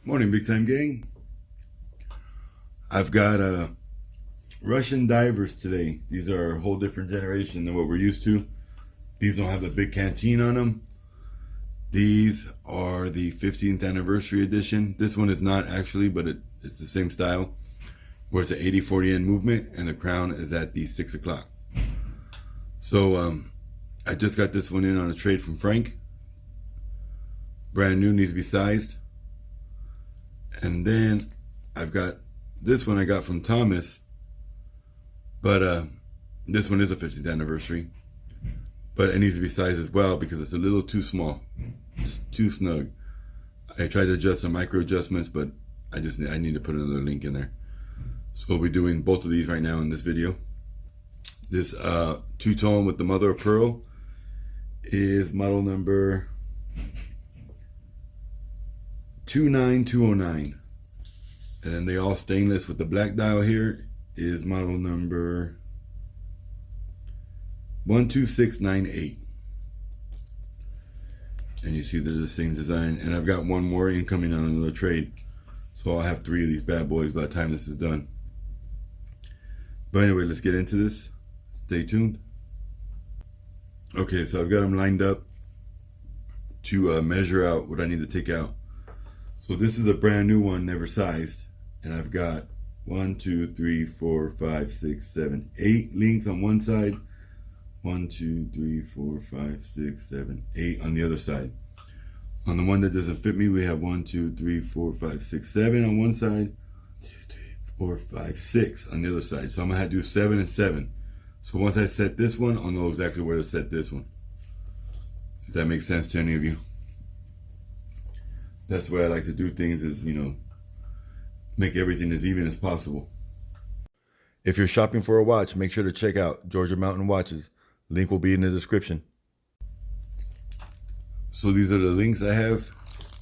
Morning, big time gang. I've got Russian divers today. These are a whole different generation than what we're used to. These don't have the big canteen on them. These are the 15th anniversary edition. This one is not actually, but it's the same style, where it's an 80-40 end movement and the crown is at the 6 o'clock. So I just got this one in on a trade from Frank. Brand new, needs to be sized. And then I've got this one I got from Thomas, but this one is a 50th anniversary, but it needs to be sized as well because it's a little too small, just too snug. I tried to adjust some micro adjustments, but I need to put another link in there. So we'll be doing both of these right now in this video. This two-tone with the mother of pearl is model number 29209, and then they all stainless with the black dial here is model number 12698, and you see they're the same design. And I've got one more incoming on another trade, so I'll have 3 of these bad boys by the time this is done. But anyway, let's get into this. Stay tuned. Okay, so I've got them lined up to measure out what I need to take out. So this is a brand new one, never sized, and I've got 1, 2, 3, 4, 5, 6, 7, 8 links on one side, 1, 2, 3, 4, 5, 6, 7, 8 on the other side. On the one that doesn't fit me, we have 1, 2, 3, 4, 5, 6, 7 on one side, 2, 3, 4, 5, 6 on the other side. So I'm gonna have to do 7 and 7. So once I set this one, I'll know exactly where to set this one. If that makes sense to any of you. That's the way I like to do things, is, you know, make everything as even as possible. If you're shopping for a watch, make sure to check out Georgia Mountain Watches. Link will be in the description. So these are the links I have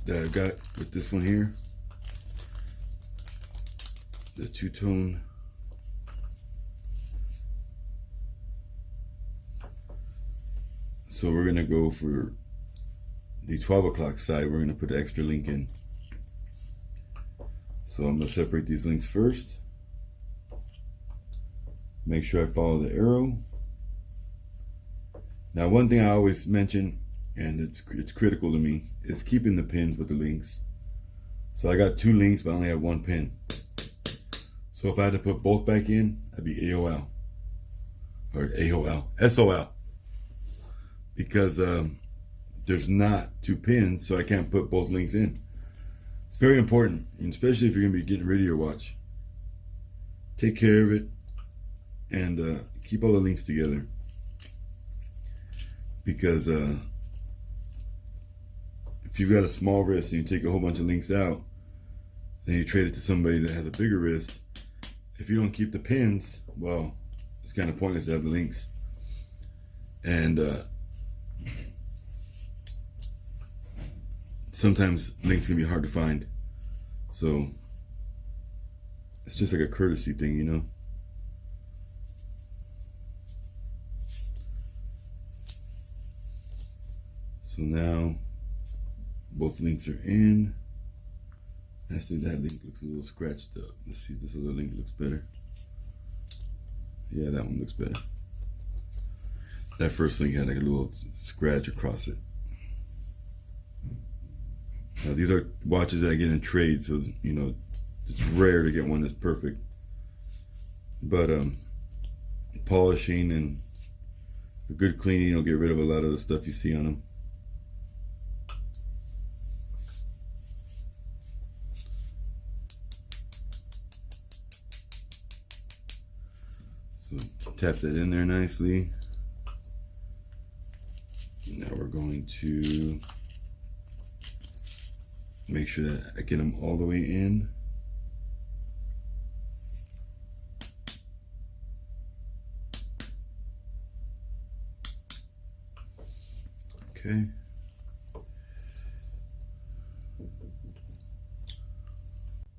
that I've got with this one here. The two-tone. So we're gonna go for the 12 o'clock side. We're gonna put an extra link in. So I'm gonna separate these links first. Make sure I follow the arrow. Now, one thing I always mention, and it's critical to me, is keeping the pins with the links. So I got 2 links, but I only have 1 pin. So if I had to put both back in, that'd be AOL. Or AOL, SOL. Because there's not 2 pins, so I can't put both links in. It's very important, especially if you're gonna be getting rid of your watch. Take care of it and keep all the links together. Because if you've got a small wrist and you take a whole bunch of links out, then you trade it to somebody that has a bigger wrist. If you don't keep the pins, well, it's kind of pointless to have the links. And sometimes links can be hard to find. So it's just like a courtesy thing, you know? So now both links are in. Actually, that link looks a little scratched up. Let's see if this other link looks better. Yeah, that one looks better. That first link had like a little scratch across it. Now, these are watches that I get in trade, so, you know, it's rare to get one that's perfect. But polishing and a good cleaning will get rid of a lot of the stuff you see on them. So tap that in there nicely. Now we're going to make sure that I get them all the way in. Okay.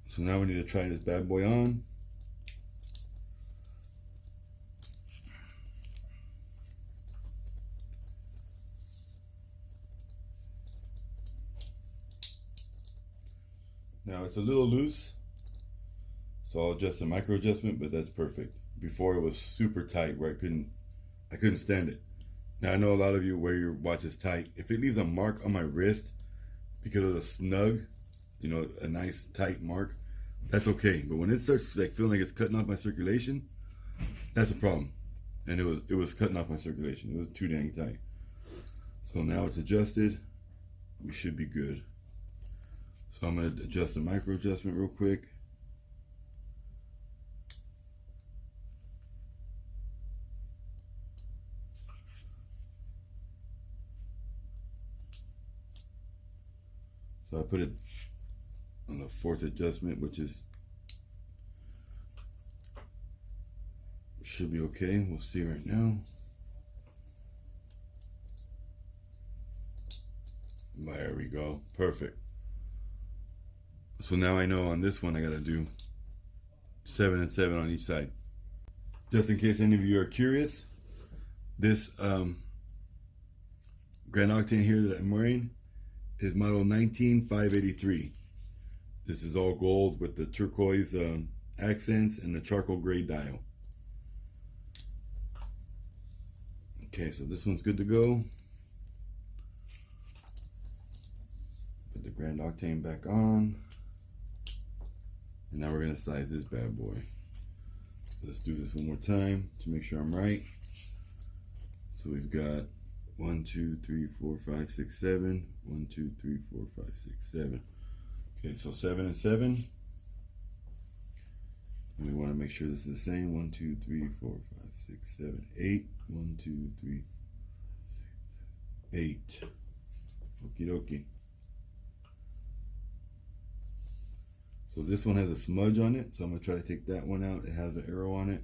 So now we need to try this bad boy on. Now it's a little loose, so I'll adjust a micro adjustment, but that's perfect. Before it was super tight where I couldn't stand it. Now I know a lot of you wear your watches tight. If it leaves a mark on my wrist because of the snug, you know, a nice tight mark, that's okay. But when it starts like feeling like it's cutting off my circulation, that's a problem. And it was cutting off my circulation. It was too dang tight. So now it's adjusted. We should be good. So I'm going to adjust the micro adjustment real quick. So I put it on the 4th adjustment, which should be okay. We'll see right now. There we go. Perfect. So now I know on this one I gotta do 7 and 7 on each side. Just in case any of you are curious, this Grand Octane here that I'm wearing is model 19583. This is all gold with the turquoise accents and the charcoal gray dial. Okay, so this one's good to go. Put the Grand Octane back on. And now we're gonna size this bad boy. So let's do this one more time to make sure I'm right. So we've got 1, 2, 3, 4, 5, 6, 7. 1, 2, 3, 4, 5, 6, 7. Okay, so 7 and 7. And we want to make sure this is the same. 1, 2, 3, 4, 5, 6, 7, 8. 1, 2, 3, 8. Okie dokie. So this one has a smudge on it, so I'm gonna try to take that one out. It has an arrow on it.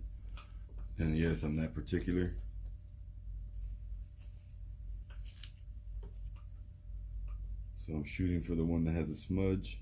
And yes, I'm that particular. So I'm shooting for the one that has a smudge.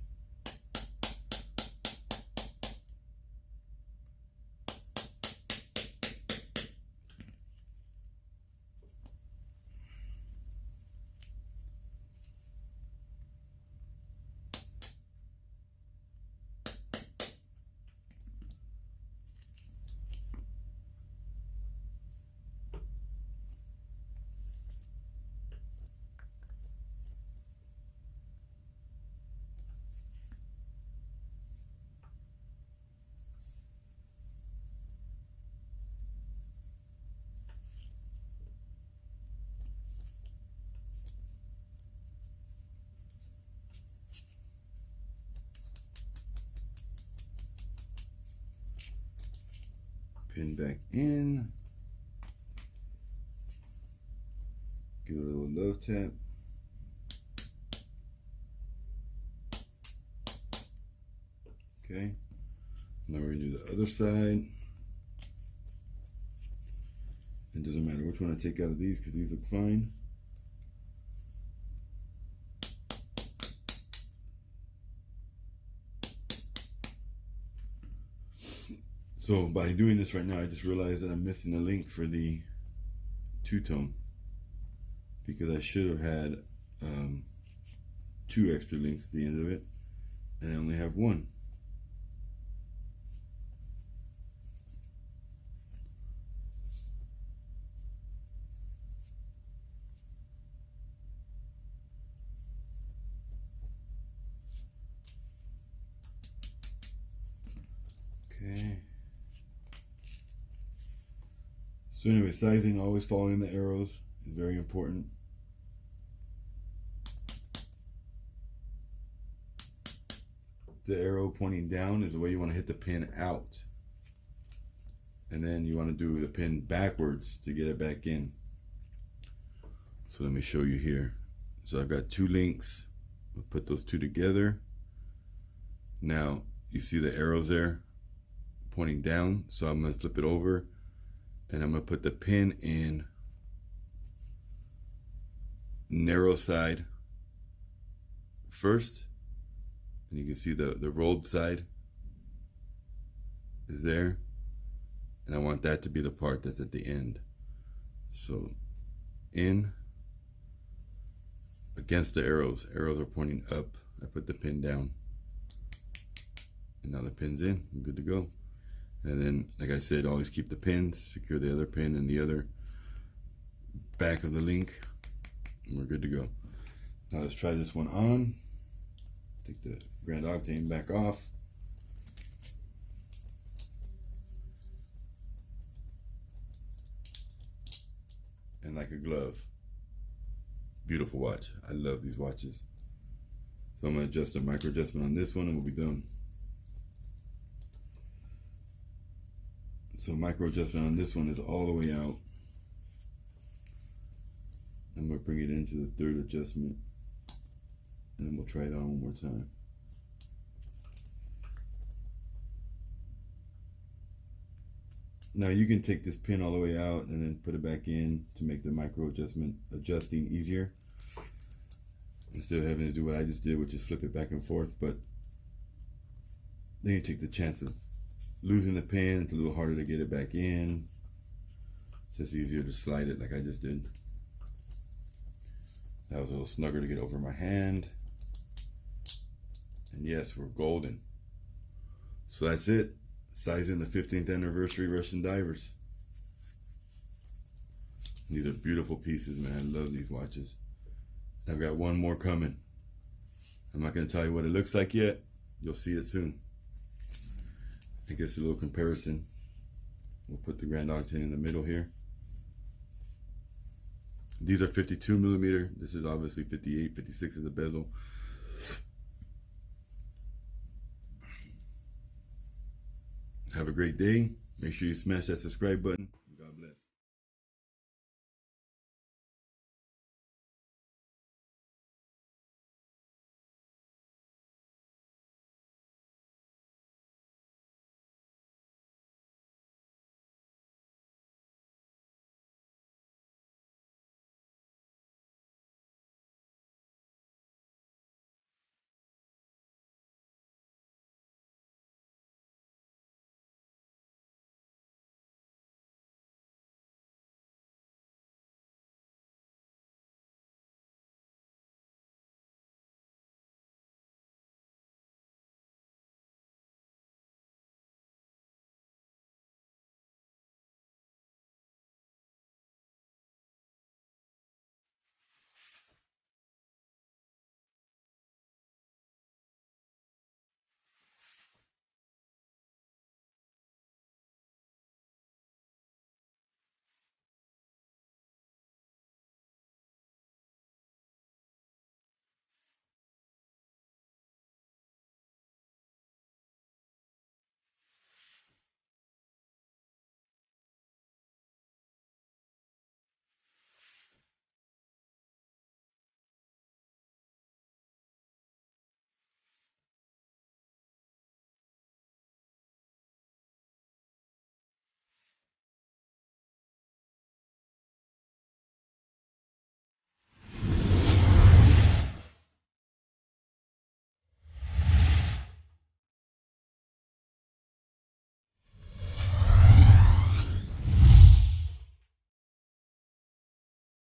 Pin back in. Give it a little love tap. Okay. Now we're gonna do the other side. It doesn't matter which one I take out of these because these look fine. So by doing this right now, I just realized that I'm missing a link for the two-tone because I should have had 2 extra links at the end of it, and I only have 1. Okay. So anyway, sizing, always following the arrows is very important. The arrow pointing down is the way you want to hit the pin out. And then you want to do the pin backwards to get it back in. So let me show you here. So I've got 2 links. We'll put those 2 together. Now, you see the arrows there pointing down. So I'm going to flip it over. And I'm going to put the pin in narrow side first. And you can see the rolled side is there. And I want that to be the part that's at the end. So in against the arrows. Arrows are pointing up. I put the pin down. And now the pin's in, I'm good to go. And then, like I said, always keep the pins, secure the other pin in the other back of the link, and we're good to go. Now let's try this one on. Take the Grand Octane back off. And like a glove. Beautiful watch. I love these watches. So I'm going to adjust a micro adjustment on this one and we'll be done. So micro adjustment on this one is all the way out. I'm going to bring it into the third adjustment. And then we'll try it on one more time. Now you can take this pin all the way out and then put it back in to make the micro adjusting easier. Instead of having to do what I just did, which is flip it back and forth. But then you take the chance of losing the pin. It's a little harder to get it back in. It's just easier to slide it like I just did. That was a little snugger to get over my hand. And yes, we're golden. So that's it. Sizing the 15th anniversary Russian divers. These are beautiful pieces, man. I love these watches. I've got one more coming. I'm not going to tell you what it looks like yet. You'll see it soon. I guess a little comparison. We'll put the Grand Octane in the middle here. These are 52 millimeter. This is obviously 58, 56 is the bezel. Have a great day. Make sure you smash that subscribe button.